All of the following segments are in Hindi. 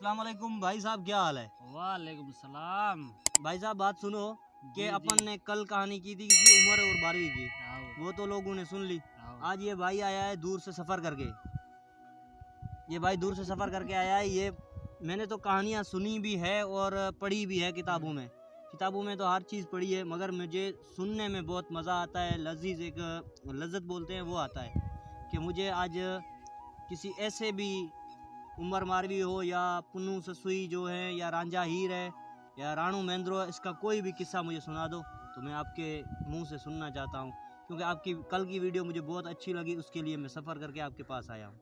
अस्सलाम वालेकुम भाई साहब, क्या हाल है? वालेकुम सलाम। भाई साहब बात सुनो कि जी, अपन जी। ने कल कहानी की थी किसी उमर और बारहवीं की, आओ, वो तो लोगों ने सुन ली। आओ। आज ये भाई आया है दूर से सफ़र करके, ये भाई दूर से सफ़र करके आया है। ये मैंने तो कहानियाँ सुनी भी है और पढ़ी भी है किताबों में। किताबों में तो हर चीज़ पढ़ी है, मगर मुझे सुनने में बहुत मज़ा आता है। लजीज एक लज्जत बोलते हैं वो आता है कि मुझे आज किसी ऐसे भी उमर मारवी हो या पुन्नू ससुई जो है या रांझा हीर है या राणू महेंद्रो है, इसका कोई भी किस्सा मुझे सुना दो तो मैं आपके मुंह से सुनना चाहता हूँ, क्योंकि आपकी कल की वीडियो मुझे बहुत अच्छी लगी, उसके लिए मैं सफ़र करके आपके पास आया हूँ।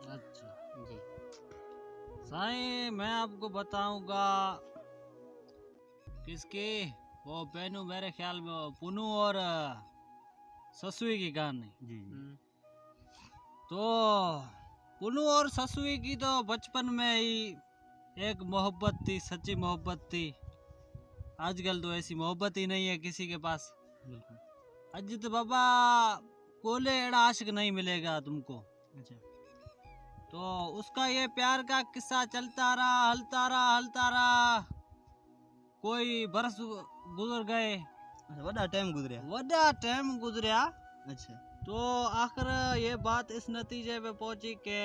अच्छा जी साईं, मैं आपको बताऊंगा किसकी वो बहनू, मेरे ख्याल में वो पुनू और ससुई की कहानी। जी तो पुनू और ससुई की तो बचपन में ही एक मोहब्बत थी, सच्ची मोहब्बत थी। आजकल तो ऐसी मोहब्बत ही नहीं है किसी के पास। बिल्कुल। अजित बाबा कोले एड़ा आशिक नहीं मिलेगा तुमको। अच्छा। तो उसका ये प्यार का किस्सा चलता रहा, हलता रहा। कोई बरस गुजर गए, अच्छा, बड़ा टाइम गुजरा। वड्डा टाइम गुजरिया। अच्छा। तो आखिर ये बात इस नतीजे पे पहुंची कि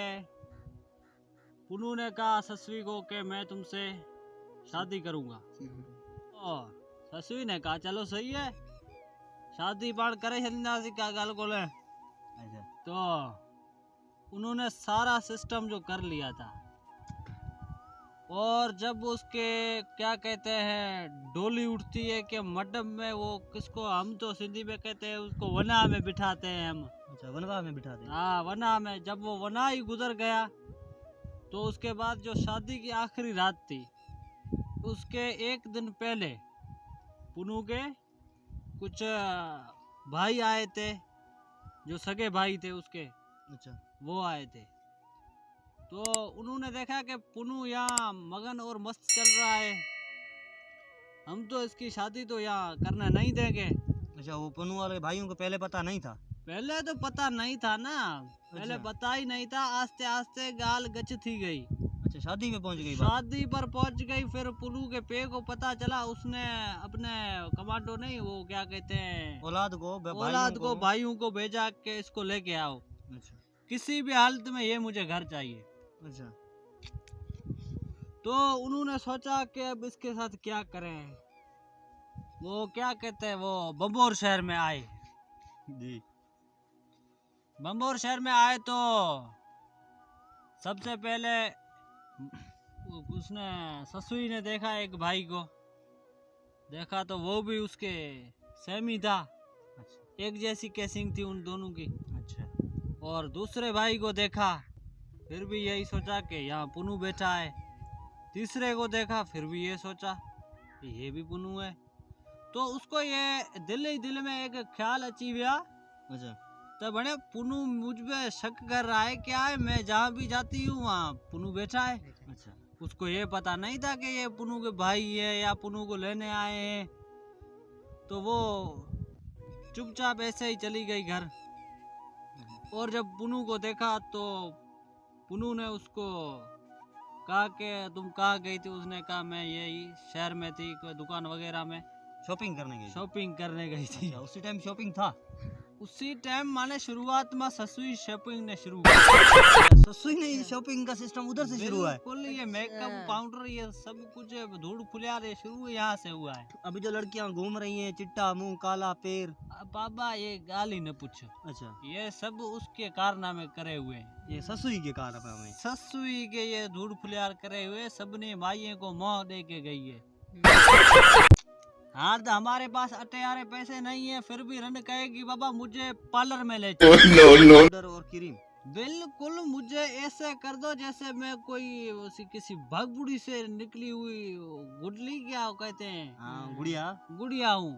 पुनू ने कहा ससुई को कि मैं तुमसे शादी करूंगा। और ससुई ने कहा चलो सही है, शादी पाड़ करे छंदासी का गल को ले। अच्छा। तो उन्होंने सारा सिस्टम जो कर लिया था, और जब उसके क्या कहते हैं डोली उठती है कि मडम में, वो किसको हम तो सिंधी में कहते हैं उसको वना में बिठाते हैं हम। अच्छा, वनवा में बिठा दे। हाँ, वना में। जब वो वना ही गुजर गया तो उसके बाद जो शादी की आखिरी रात थी, उसके एक दिन पहले पुनू के कुछ भाई आए थे, जो सगे भाई थे उसके, अच्छा। वो आए थे। तो उन्होंने देखा कि पुनू यहाँ मगन और मस्त चल रहा है, हम तो इसकी शादी तो यहाँ करने नहीं देंगे। अच्छा, वो पन्नू वाले भाइयों को पहले पता नहीं था? पहले तो पता नहीं था ना, पहले अच्छा। पता ही नहीं था। आस्ते आस्ते गाल गच थी गई, अच्छा, शादी में पहुंच गई बात। शादी पर पहुंच गई। फिर पुनू के पे को पता चला, उसने अपने कमांडो नहीं, वो क्या कहते हैं, औलाद को भाइयों को भेजा के इसको लेके आओ, अच्छा। किसी भी हालत में ये मुझे घर चाहिए। अच्छा। तो उन्होंने सोचा कि अब इसके साथ क्या करें। वो क्या कहते हैं, वो बम्बोर शहर में आए। जी। बम्बोर शहर में आए तो सबसे पहले उसने ससुई ने देखा, एक भाई को देखा तो वो भी उसके सेम ही था। अच्छा। एक जैसी केसिंग थी उन दोनों की। अच्छा। और दूसरे भाई को देखा, फिर भी यही सोचा कि यहाँ पुनू बैठा है। तीसरे को देखा, फिर भी ये सोचा कि ये भी पुनू है। तो उसको ये दिल ही दिल में एक ख्याल अची गया। अच्छा। तो बड़े पुनू मुझ पे शक कर रहा है, क्या है, मैं जहाँ भी जाती हूँ वहाँ पुनू बैठा है। अच्छा। उसको ये पता नहीं था कि ये पुनू के भाई है या पुनू को लेने आए हैं। तो वो चुपचाप ऐसे ही चली गई घर। और जब पुनू को देखा तो पुनू ने उसको कहा कि तुम कहाँ गई थी। उसने कहा मैं यही शहर में थी, कोई दुकान वगैरह में शॉपिंग करने गई थी? शॉपिंग करने गई थी। अच्छा, उसी टाइम शॉपिंग था? उसी टाइम माने शुरुआत में ससुई शॉपिंग ने शुरू किया। ससुई ने शॉपिंग का सिस्टम उधर से शुरू हुआ है? बिल्कुल, ये मेकअप पाउडर ये सब कुछ धूड़ फुलियार ये शुरू यहाँ से हुआ है। अभी जो लड़कियां घूम रही हैं, चिट्टा मुंह काला पैर। अब बाबा ये गाल ही न पूछो, अच्छा, ये सब उसके कारनामे करे हुए हैं। ये ससुई के कारण है? ससुई के ये धूड़ फुलियार करे हुए, सबने माइये को मोह दे के गई है। हाँ, तो हमारे पास अटे आरे पैसे नहीं है, फिर भी रन कहेगी बाबा मुझे पार्लर में ले चलो। पाउडर और क्रीम? बिल्कुल, मुझे ऐसे कर दो जैसे मैं कोई किसी भगबुड़ी से निकली हुई गुडली, क्या कहते हैं, हाँ, गुड़िया। गुड़िया हूँ।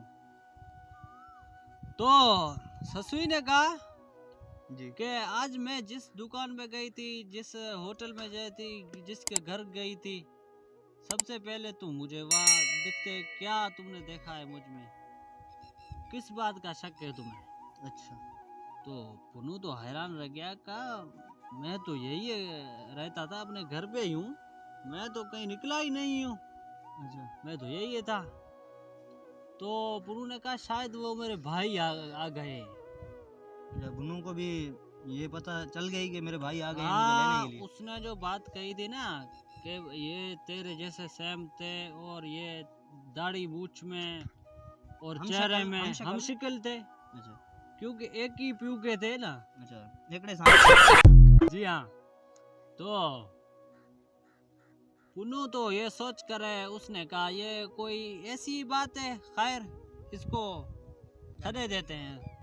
तो ससुई ने कहा जी। कि आज मैं जिस दुकान में गई थी, जिस होटल में गई थी, जिसके घर गई थी, सबसे पहले तुम मुझे वहाँ दिखते, क्या तुमने देखा है मुझ में, किस बात का शक है तुम्हें? अच्छा। तो पुनू तो हैरान रह गया, का मैं तो यही रहता था, अपने घर पे ही हूँ, मैं तो कहीं निकला ही नहीं हूँ, अच्छा मैं तो यही था। तो पुनू ने कहा शायद वो मेरे भाई आ गए। अच्छा, बुनू को भी ये पता चल गई कि मेरे भाई आ गए हैं मुझे हाँ, लेने के लिए। उसने जो बात कही थी ना कि ये तेरे जैसे सेम थे और ये दाढ़ी मूछ में और हम चेहरे शक्ल- में हम शक्ल? हम शिकल थे, अच्छा क्योंकि एक ही प्यू के थे ना। अच्छा, एकड़े साथ। जी हाँ। तो पुनू तो ये सोच कर है, उसने कहा ये कोई ऐसी बात है, खैर इसको खड़े देते हैं।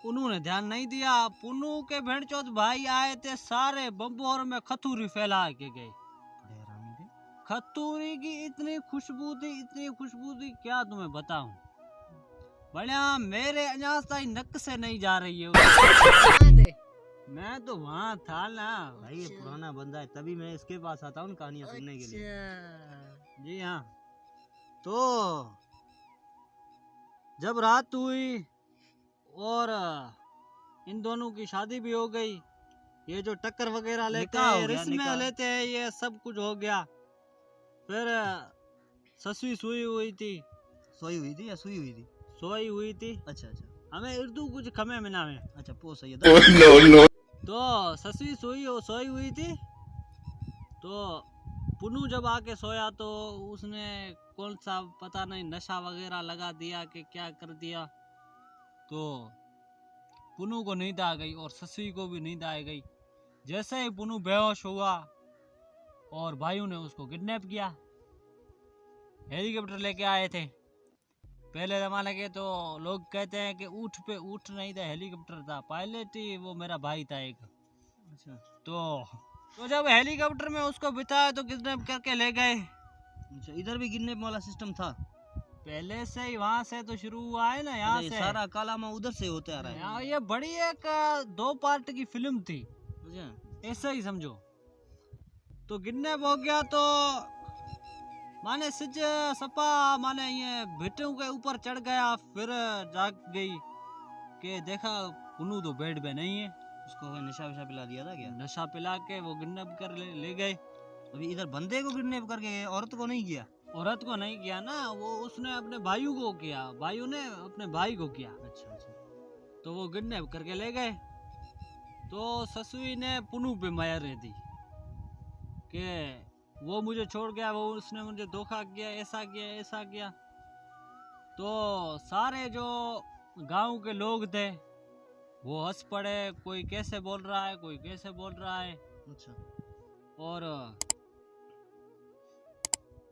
पुनू ने ध्यान नहीं दिया। पुनू के भेड़चोद भाई आए थे, सारे बम्बोर में खतूरी फैला के गए। बड़े हरामी थे। खतूरी की इतनी खुशबू थी क्या तुम्हें बताऊं। बढ़िया, मेरे अनाज ताई नक से नहीं जा रही है। मैं तो वहाँ था ना। भाई ये पुराना बंदा है, तभी मैं इसके पास आता हूँ कहानियां सुनने के लिए। जी हाँ। तो जब रात हुई और इन दोनों की शादी भी हो गई, ये जो टक्कर वगैरह लेते निकाह हो हैं, गया, रिश्ते निकाह। लेते हैं, ये सब कुछ हो गया। फिर ससुई सुई हुई थी, सोई हुई थी या सुई हुई थी? सोई हुई थी। अच्छा अच्छा हमें उर्दू कुछ खमे में ना में। अच्छा, पो सही है। तो ससुई सोई हुई थी। तो पुनू जब आके सोया तो उसने कौन सा पता नहीं नशा वगैरह लगा दिया कि क्या कर दिया। तो पुनू को नींद आ गई और ससुई को भी नींद आ गई। जैसे ही पुनू बेहोश हुआ और भाइयों ने उसको किडनैप किया, हेलीकॉप्टर लेके आए थे। पहले जमाने के तो लोग कहते हैं कि ऊँट पे ऊँट नहीं था, हेलीकॉप्टर था, पायलट ही वो मेरा भाई था एक। अच्छा तो जब हेलीकॉप्टर में उसको बिठाया तो किडनैप करके ले गए। अच्छा, इधर भी गिरने वाला सिस्टम था? पहले से ही वहां से तो शुरू हुआ है ना, यहाँ अच्छा, ये से। सारा कालामा उधर से होते आ रहा है। यहाँ ये बड़ी एक 2 पार्ट की फिल्म थी, अच्छा ऐसा ही समझो। तो किडनैप हो गया तो माने सिज सपा माने ये भिटू के ऊपर चढ़ गया। फिर जाग गई कि देखा पुनू तो बेड पे नहीं है। उसको कोई नशा वशा पिला दिया था क्या? नशा पिला के वो किडनैप कर ले गए। अभी इधर बंदे को किडनैप करके गए, औरत को नहीं किया? औरत को नहीं किया ना, वो उसने अपने भाइयों को किया, भाइयों ने अपने भाई को किया। अच्छा अच्छा तो वो किडनैप करके ले गए। तो ससुई ने पुनू पे माया रह दी कि वो मुझे छोड़ गया, वो उसने मुझे धोखा किया, ऐसा किया ऐसा किया। तो सारे जो गांव के लोग थे वो हंस पड़े, कोई कैसे बोल रहा है, कोई कैसे बोल रहा है। अच्छा। और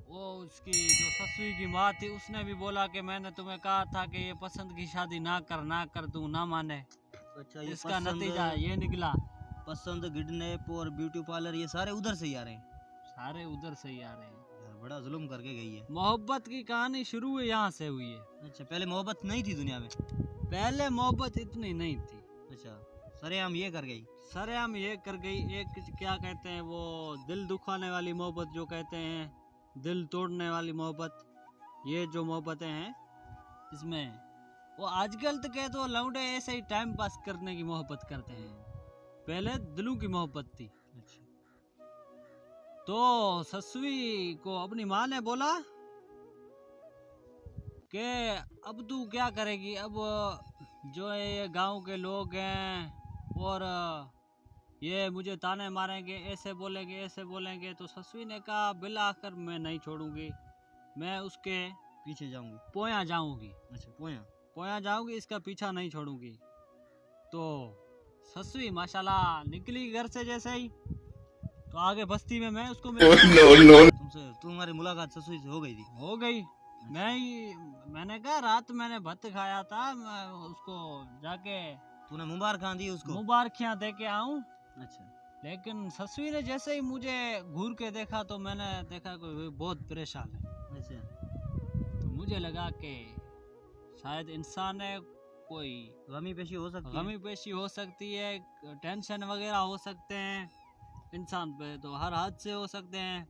वो उसकी जो ससुई की माँ थी उसने भी बोला कि मैंने तुम्हें कहा था कि ये पसंद की शादी ना कर, तू ना माने। अच्छा, ये इसका नतीजा ये निकला। पसंद, किडनैप और ब्यूटी पार्लर ये सारे उधर से ही आ रहे हैं। सारे उधर से ही आ रहे हैं। यार बड़ा जुल्म करके गई है। मोहब्बत की कहानी शुरू यहाँ से हुई है। अच्छा, पहले मोहब्बत नहीं थी दुनिया में? पहले मोहब्बत इतनी नहीं थी। अच्छा, सरेआम ये कर गई। सरेआम ये कर गई। एक क्या कहते हैं वो, दिल दुखाने वाली मोहब्बत जो कहते हैं, दिल तोड़ने वाली मोहब्बत, ये जो मोहब्बतें हैं इसमें वो आजकल तो कहते हो लौंडे ऐसे ही टाइम पास करने की मोहब्बत करते हैं, पहले दिलों की मोहब्बत थी। अच्छा। तो ससुई को अपनी माँ ने बोला कि अब तू क्या करेगी, अब जो है ये गांव के लोग हैं और ये मुझे ताने मारेंगे, ऐसे बोलेंगे। तो ससुई ने कहा बिल आकर मैं नहीं छोड़ूंगी, मैं उसके पीछे जाऊंगी। पोया जाऊंगी। अच्छा, पोया जाऊंगी, इसका पीछा नहीं छोड़ूंगी। तो ससुई माशाल्लाह निकली घर से जैसे ही, तो आगे बस्ती में मैं उसको तुमसे तुम्हारी मुलाकात ससुई से हो गई थी? हो गई। मैंने कहा रात मैंने भत्त खाया था, मैं उसको जाके तूने मुबारक दी उसको? मुबारकियां दे के आऊं। अच्छा। लेकिन ससुई ने जैसे ही मुझे घूर के देखा तो मैंने देखा कोई बहुत परेशान है। अच्छा। तो मुझे लगा कि शायद इंसान है, कोई गमी पेशी हो सकती है। गमी पेशी हो सकती है, टेंशन वगैरह हो सकते हैं इंसान पे, तो हर हादसे हो सकते हैं।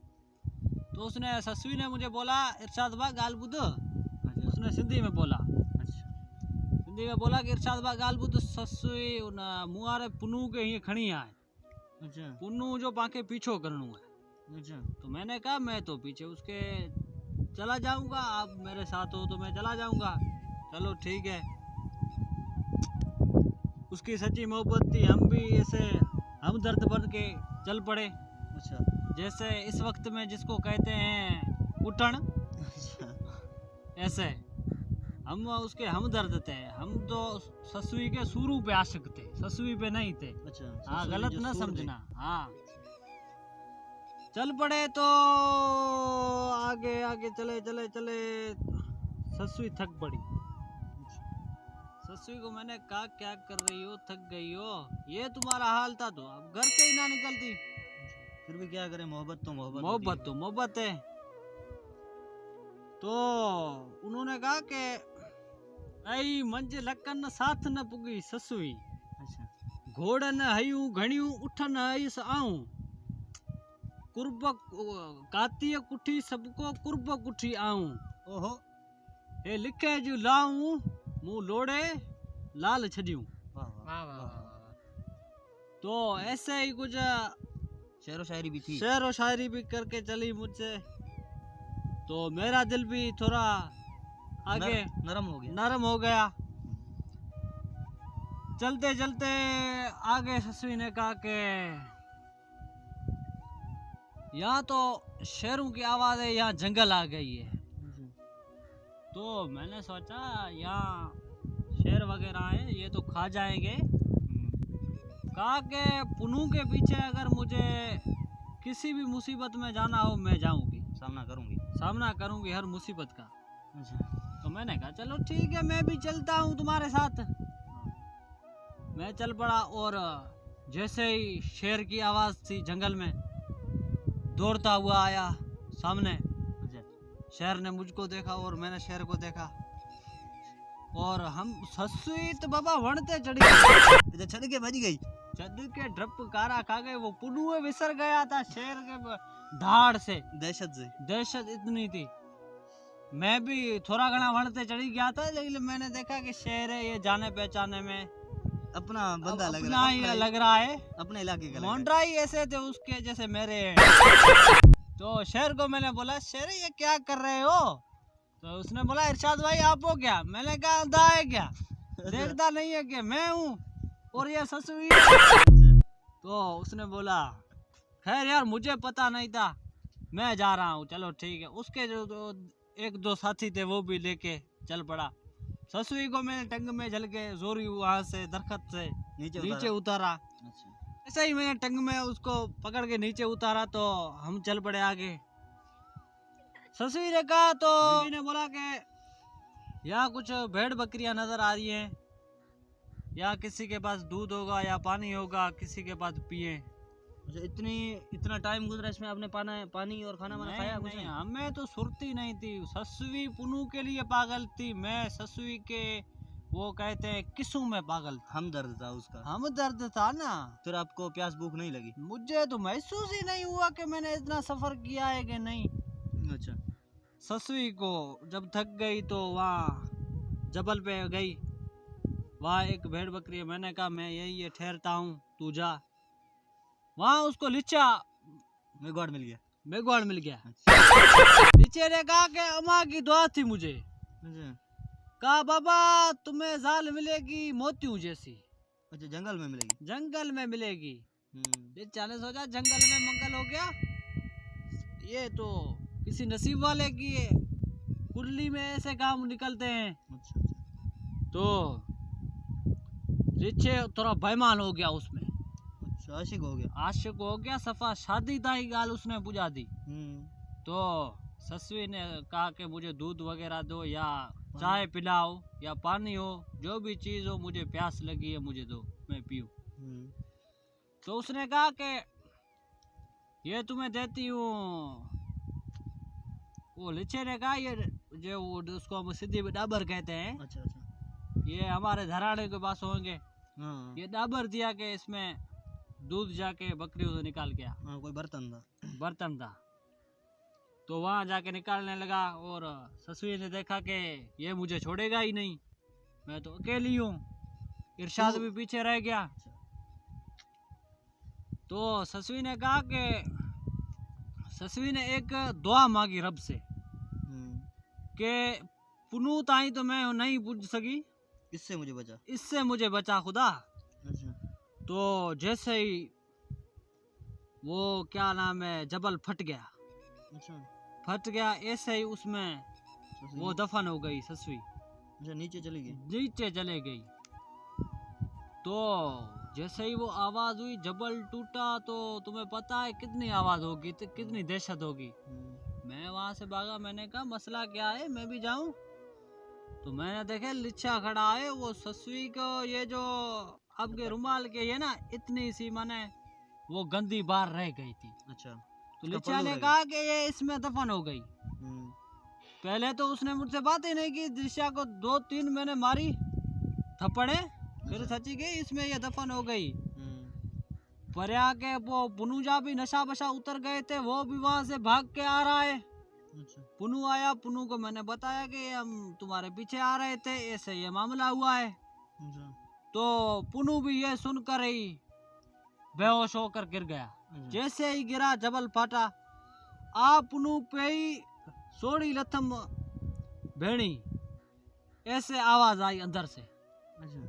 तो उसने ससुई ने मुझे बोला इरशाद बा गाल बुद। अच्छा। उसने सिंधी में बोला। अच्छा। सिंधी में बोला कि इरशाद बा गाल बुद, ससुई मुआरे पुनू के ही खणी आए। अच्छा। पुनू जो पाके पीछो करणो है। अच्छा तो मैंने कहा मैं तो पीछे उसके चला जाऊंगा, आप मेरे साथ हो तो मैं चला जाऊंगा। चलो ठीक है, उसकी सच्ची मोहब्बत थी, हम भी ऐसे हम दर्द बन के चल पड़े। अच्छा जैसे इस वक्त में जिसको कहते हैं उठन, अच्छा ऐसे हम उसके हमदर्द थे। हम तो ससुई के शुरू पे आशिक थे, ससुई पे नहीं थे। अच्छा हाँ, ससुर गलत जो ना सूर थे। समझना। हाँ, चल पड़े तो आगे आगे चले चले चले ससुई थक पड़ी। ससुई को मैंने कहा क्या कर रही हो, थक गई हो, ये तुम्हारा हाल था तो अब घर से ही ना निकलती। फिर भी क्या करें, मोहब्बत तो मोहब्बत मोहब्बत तो मोहब्बत है। तो उन्होंने कहा कि आई मंजिल लकन साथ न पुगी ससुई, अच्छा घोड़न हयूं घणियूं उठन हईस आऊं, कुर्ब काती कुठी सबको कुर्ब कुठी आऊं, ओहो हे लिखे जो लाऊं मुंह लोड़े लाल छदियूं। वाह वाह वाह वाह। तो ऐसे ही कुछ शेर व शायरी भी थी। शेर व शायरी भी करके चली मुझसे, तो मेरा दिल भी थोड़ा आगे नरम हो गया। नरम हो गया। चलते चलते आगे ससुई ने कहा कि यहाँ तो शेरों की आवाज है, यहाँ जंगल आ गई है। तो मैंने सोचा यहाँ शेर वगैरह है, ये तो खा जाएंगे। कहा कि पुनू के पीछे अगर मुझे किसी भी मुसीबत में जाना हो मैं जाऊंगी, सामना करूंगी हर मुसीबत का। अच्छा तो मैंने कहा चलो ठीक है, मैं भी चलता हूँ तुम्हारे साथ। मैं चल पड़ा और जैसे ही शेर की आवाज थी जंगल में, दौड़ता हुआ आया सामने। अच्छा शेर ने मुझको देखा और मैंने शेर को देखा, और हम ससुई तो बाबा वणते चढ़ी गई। अच्छा छड़ के बज गई। चढ़ के ड्रप कारा खा गए। वो पुनुए विसर गया था शेर के धाड़ से, दहशत इतनी थी। मैं भी थोड़ा घना वणते चढ़ी गया था, लेकिन मैंने देखा कि शेर है, ये जाने पहचाने में अपना बंदा लग अपना रहा ही है, लग रहा है। अपने इलाके का लग रहा मोंड्राई ऐसे थे उसके जैसे मेरे। तो शेर को मैंने बोला शेर ये क्या कर रहे हो? तो उसने बोला इरशाद भाई आप हो क्या? मैंने कहा अंधा है क्या, देखता नहीं है कि मैं हूँ और ये ससुई है। तो उसने बोला खैर यार मुझे पता नहीं था, मैं जा रहा हूँ। चलो ठीक है। उसके जो एक दो साथी थे वो भी लेके चल पड़ा। ससुई को मैंने टंग में झल के जोरी वहां से दरख्त से नीचे उतारा। अच्छा ऐसा ही मैंने टंग में उसको पकड़ के नीचे उतारा, तो हम चल पड़े आगे। ससुई ने कहा तो ने बोला कि यहाँ कुछ भेड़ बकरियां नजर आ रही हैं, या किसी के पास दूध होगा या पानी होगा, किसी के पास पिए। अच्छा इतना टाइम गुजरा इसमें आपने पानी और खाना वाना खाया कुछ नहीं? हमें तो सुरती नहीं थी। ससुई पुनू के लिए पागल थी, मैं ससुई के वो कहते हैं किस्सों में पागल था। हमदर्द था उसका। हमदर्द था ना। फिर आपको प्यास भूख नहीं लगी? मुझे तो महसूस ही नहीं हुआ कि मैंने इतना सफर किया है कि नहीं। अच्छा ससुई को जब थक गई तो वहाँ जबल पे गई, वहाँ एक भेड़ बकरी है। मैंने कहा मैं यही ठहरता हूँ, तू जा। वहाँ उसको लिचा मेघवाड़ मिल गया। मेघवाड़ मिल गया। अच्छा नीचे ने कहा कि अम्मा की दुआ थी मुझे। अच्छा कहा बाबा तुम्हें जाल मिलेगी मोतियों जैसी। अच्छा जंगल में मिलेगी? जंगल में मिलेगी। लिचा ने सोचा जंगल में मंगल हो गया, ये तो किसी नसीब वाले की कुंडली में ऐसे काम निकलते हैं। अच्छा अच्छा तो रिचे थोड़ा बेईमान हो गया उसमें। अच्छा आशिक हो गया। सफा शादी ताई गाल उसने बुझा दी। तो ससुई ने कहा कि मुझे दूध वगैरह दो, या चाय पिलाओ, या पानी हो, जो भी चीज हो, मुझे प्यास लगी है मुझे दो, मैं पीऊं। तो उसने कहा कि ये तुम्हें देती हूँ। वो लिचे ने कहा ये जो उसको हम सीधी डाबर कहते हैं। अच्छा अच्छा ये हमारे धराड़े के पास होंगे। हाँ ये डाबर दिया कि इसमें दूध जाके बकरियों से निकाल के आ। हाँ कोई बर्तन था। तो वहाँ जाके निकालने लगा, और ससुई ने देखा कि ये मुझे छोड़ेगा ही नहीं, मैं तो अकेली हूँ। इरशाद भी पीछे रह गया। तो ससुई ने कहा कि ससवी ने एक दुआ मांगी रब से कि पुनू ताई तो मैं नहीं पूछ सकी, इससे मुझे बचा खुदा। अच्छा। तो जैसे ही वो क्या नाम है जबल फट गया, अच्छा। फट गया, ऐसे ही उसमें वो दफन हो गई ससवी। अच्छा, नीचे चली गई। नीचे चले गई। तो जैसे ही वो आवाज हुई, जबल टूटा, तो तुम्हें पता है कितनी आवाज होगी, तो कितनी दहशत होगी। मैं वहां से भागा, मैंने कहा मसला क्या है, मैं भी जाऊं। तो मैंने देखे लिच्छा खड़ा है, वो ससवी को ये जो अब के रुमाल के ये ना इतनी सी माने वो गंदी बार रह गई थी। अच्छा। तो लिच्छा ने कहा कि ये इसमें दफन हो गई। पहले तो उसने मुझसे बात ही नहीं की, लिच्छा को 2-3 मैंने मारी थप्पड़े, फिर सची गई इसमें ये दफन हो गई। पर के वो पुनूजा भी नशा बशा उतर गए थे, वो भी वहां से भाग के आ रहा है। अच्छा। पुनू आया, पुनू को मैंने बताया कि हम तुम्हारे पीछे आ रहे थे, ऐसे ये मामला हुआ है। अच्छा। तो पुनू भी ये सुनकर ही बेहोश होकर गिर गया। जैसे ही गिरा जबल फाटा, आ पुनू पे ही सोड़ी लथम भेड़ी, ऐसे आवाज आई अंदर से। अच्छा।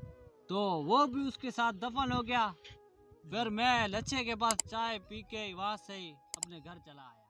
तो वो भी उसके साथ दफन हो गया। फिर मैं लच्छे के पास चाय पी के वहां से ही अपने घर चला आया।